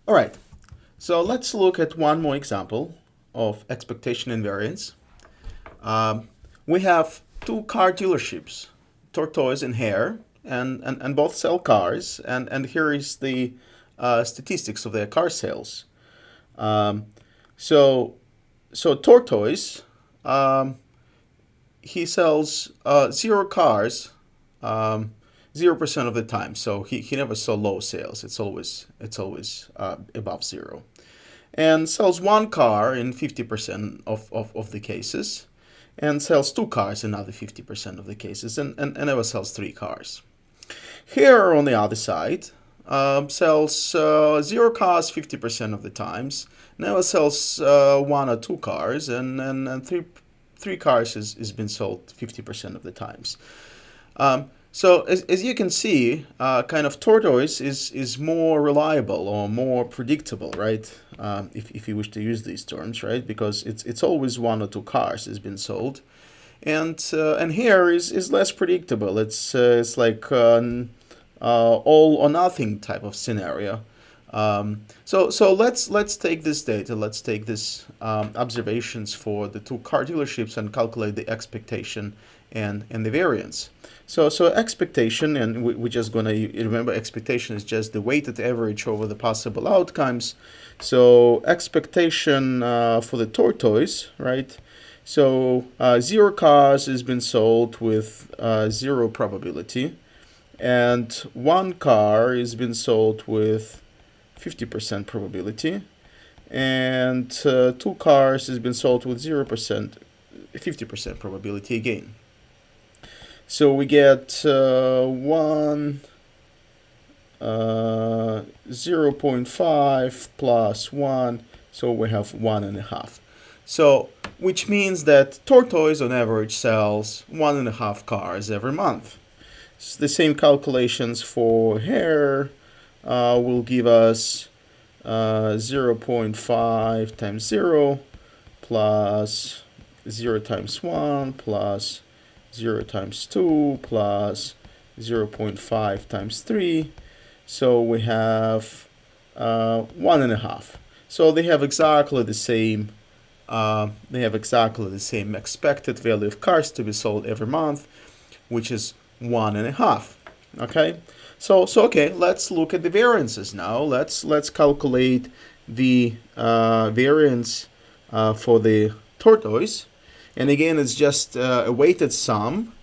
All right, so let's look at one more example of expectation and variance. We have two car dealerships, Tortoise and Hare, and both sell cars. And here is the statistics of their car sales. Um, so, so Tortoise, he sells zero cars, 0% of the time. So he never saw low sales. It's always above zero, and sells one car in 50% of the cases, and sells two cars in another 50% of the cases, and never sells three cars. Here on the other side, sells zero cars 50% of the times, never sells one or two cars, and three cars is been sold 50% of the times. So as you can see, kind of Tortoise is more reliable or more predictable, right? If you wish to use these terms, right? Because it's always one or two cars has been sold, and here is less predictable. It's like all or nothing type of scenario. So let's take this data. Let's take this observations for the two car dealerships and calculate the expectation and the variance. So expectation, and we're just gonna remember expectation is just the weighted average over the possible outcomes. So expectation for the Tortoise, right? So zero cars has been sold with zero probability, and one car has been sold with 50% probability, and two cars has been sold with 0%, 50% probability again. So we get 0.5 plus 1, so we have 1.5. So, which means that Tortoise on average sells 1.5 cars every month. So the same calculations for Hare will give us 0.5 times 0 plus 0 times 1 plus 0 times 2 plus 0.5 times 3. So we have 1.5. So they have exactly the same. Expected value of cars to be sold every month, which is 1.5. Okay. So okay, let's look at the variances now. Let's calculate the variance for the Tortoise. And again, it's just a weighted sum,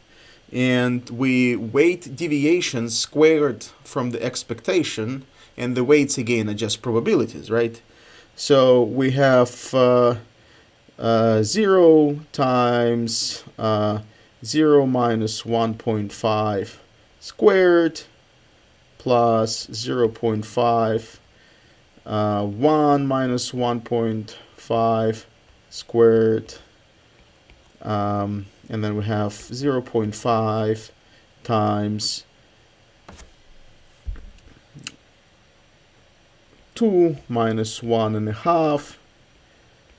and we weight deviations squared from the expectation, and the weights again are just probabilities, right? So we have 0 times 0 minus 1.5 squared plus 0.5, 1 minus 1.5 squared, and then we have 0.5 times 2 minus 1.5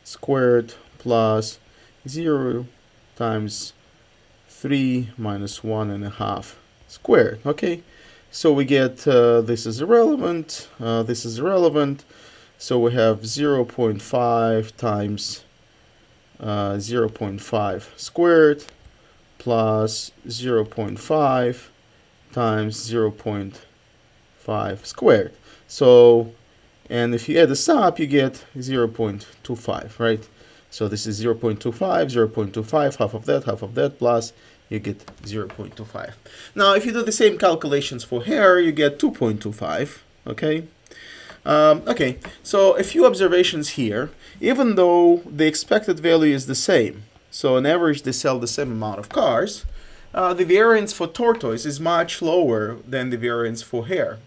squared plus 0 times 3 minus 1.5 squared. Okay, so we get this is irrelevant, this is irrelevant, so we have 0.5 times 0.5 squared plus 0.5 times 0.5 squared. So, and if you add this up, you get 0.25, right? So this is 0.25, 0.25, half of that, plus you get 0.25. Now, if you do the same calculations for Hare, you get 2.25, okay? Okay, so a few observations here. Even though the expected value is the same, so on average they sell the same amount of cars, the variance for Tortoise is much lower than the variance for Hare.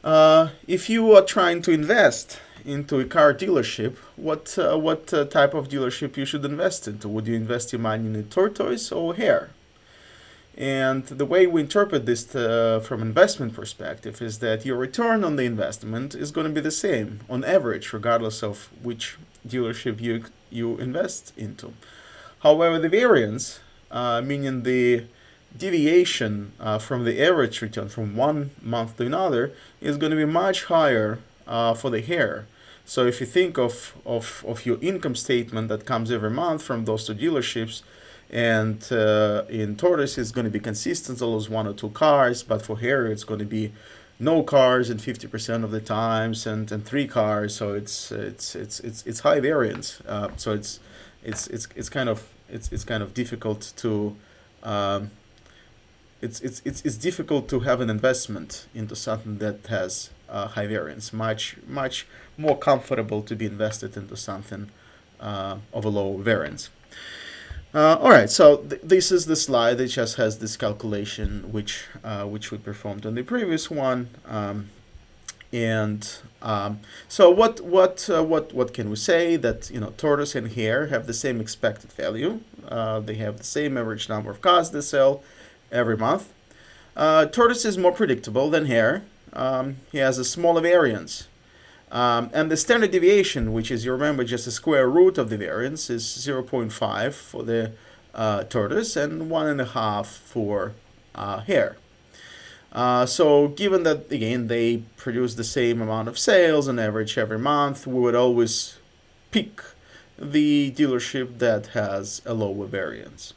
If you are trying to invest into a car dealership, what type of dealership you should invest into? Would you invest your money in a Tortoise or Hare? And the way we interpret this from investment perspective is that your return on the investment is going to be the same on average, regardless of which dealership you invest into. However, the variance, meaning the deviation from the average return from one month to another, is going to be much higher for the hare. So if you think of your income statement that comes every month from those two dealerships, and in tortoise it's going to be consistent, always one or two cars, but for hare it's going to be no cars and 50% of the times, and three cars. So it's high variance. So it's kind of it's kind of difficult to um, it's difficult to have an investment into something that has high variance. Much more comfortable to be invested into something of a low variance. All right, so this is the slide that just has this calculation which we performed on the previous one. And so what can we say? That tortoise and hare have the same expected value. They have the same average number of cars they sell every month. Tortoise is more predictable than hare. He has a smaller variance. And the standard deviation, which is, you remember, just the square root of the variance, is 0.5 for the tortoise and 1.5 for hare. So given that, again, they produce the same amount of sales on average every month, we would always pick the dealership that has a lower variance.